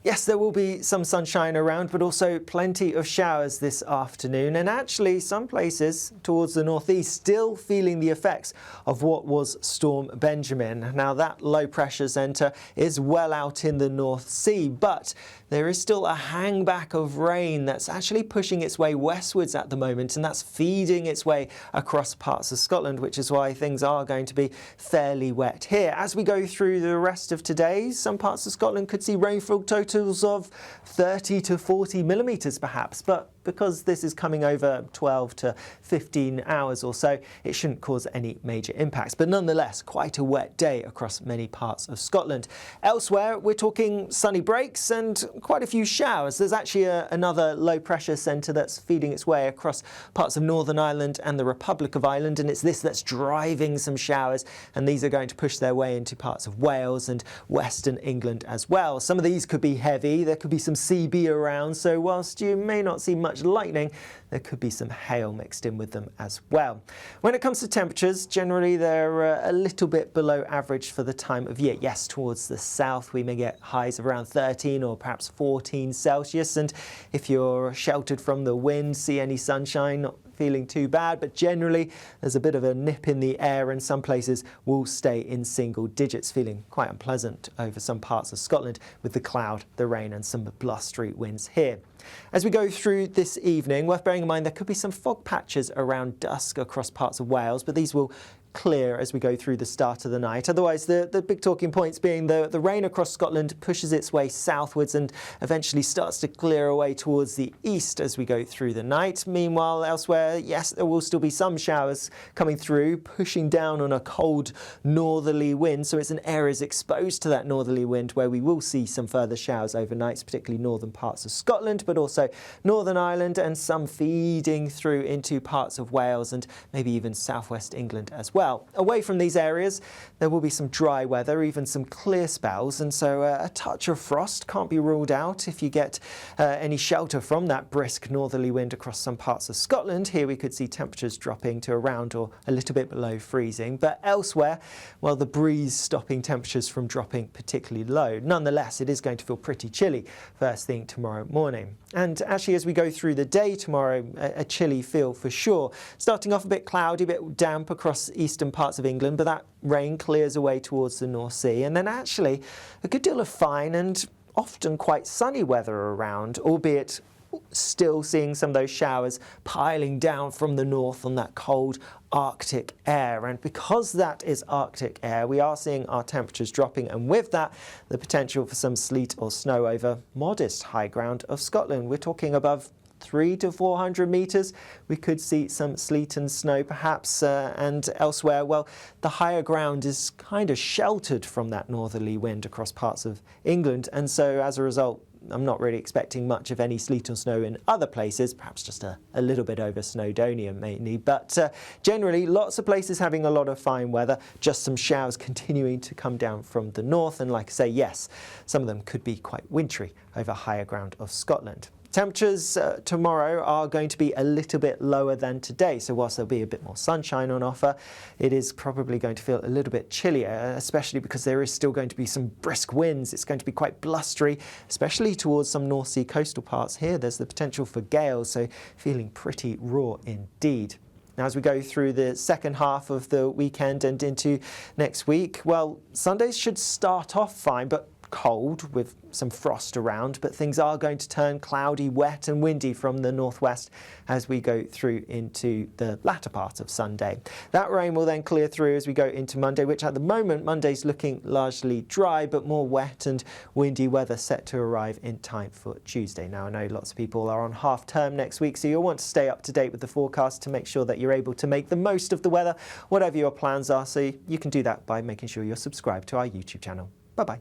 Yes, there will be some sunshine around, but also plenty of showers this afternoon. And actually, some places towards the northeast still feeling the effects of what was Storm Benjamin. Now, that low pressure centre is well out in the North Sea, but there is still a hangback of rain that's actually pushing its way westwards at the moment, and that's feeding its way across parts of Scotland, which is why things are going to be fairly wet here. As we go through the rest of today, some parts of Scotland could see rainfall totals of 30 to 40 millimetres perhaps, but because this is coming over 12 to 15 hours or so, it shouldn't cause any major impacts. But nonetheless, quite a wet day across many parts of Scotland. Elsewhere, we're talking sunny breaks and quite a few showers. There's actually another low pressure centre that's feeding its way across parts of Northern Ireland and the Republic of Ireland, and it's this that's driving some showers, and these are going to push their way into parts of Wales and Western England as well. Some of these could be heavy, there could be some CB around, so whilst you may not see much lightning, there could be some hail mixed in with them as well. When it comes to temperatures, generally they're a little bit below average for the time of year. Yes, towards the south we may get highs of around 13 or perhaps 14 Celsius, and if you're sheltered from the wind, see any sunshine, not feeling too bad, but generally there's a bit of a nip in the air, and some places will stay in single digits, feeling quite unpleasant over some parts of Scotland with the cloud, the rain and some blustery winds here. As we go through this evening, worth bearing in mind there could be some fog patches around dusk across parts of Wales, but these will clear as we go through the start of the night. Otherwise, the big talking points being the rain across Scotland pushes its way southwards and eventually starts to clear away towards the east as we go through the night. Meanwhile, elsewhere, yes, there will still be some showers coming through, pushing down on a cold northerly wind. So it's an areas exposed to that northerly wind where we will see some further showers overnight, particularly northern parts of Scotland, but also Northern Ireland, and some feeding through into parts of Wales and maybe even southwest England as well. Away from these areas, there will be some dry weather, even some clear spells, and so a touch of frost can't be ruled out if you get any shelter from that brisk northerly wind across some parts of Scotland. Here we could see temperatures dropping to around or a little bit below freezing, but elsewhere, well, the breeze stopping temperatures from dropping particularly low. Nonetheless, it is going to feel pretty chilly first thing tomorrow morning. And actually, as we go through the day tomorrow, a chilly feel for sure. Starting off a bit cloudy, a bit damp across eastern parts of England, but that rain clears away towards the North Sea, and then actually a good deal of fine and often quite sunny weather around, albeit still seeing some of those showers piling down from the north on that cold Arctic air. And because that is Arctic air, we are seeing our temperatures dropping, and with that the potential for some sleet or snow over modest high ground of Scotland. We're talking above 300 to 400 metres. We could see some sleet and snow perhaps, and elsewhere, well, the higher ground is kind of sheltered from that northerly wind across parts of England, and so as a result I'm not really expecting much of any sleet or snow in other places, perhaps just a little bit over Snowdonia mainly, but generally lots of places having a lot of fine weather, just some showers continuing to come down from the north, and like I say, yes, some of them could be quite wintry over higher ground of Scotland. Temperatures tomorrow are going to be a little bit lower than today, so whilst there'll be a bit more sunshine on offer, it is probably going to feel a little bit chillier, especially because there is still going to be some brisk winds. It's going to be quite blustery, especially towards some North Sea coastal parts here. There's the potential for gales, so feeling pretty raw indeed. Now, as we go through the second half of the weekend and into next week, well, Sundays should start off fine, but cold with some frost around, but things are going to turn cloudy, wet and windy from the northwest as we go through into the latter part of Sunday. That rain will then clear through as we go into Monday, which at the moment Monday's looking largely dry, but more wet and windy weather set to arrive in time for Tuesday. Now, I know lots of people are on half term next week, so you'll want to stay up to date with the forecast to make sure that you're able to make the most of the weather, whatever your plans are. So you can do that by making sure you're subscribed to our YouTube channel. Bye-bye.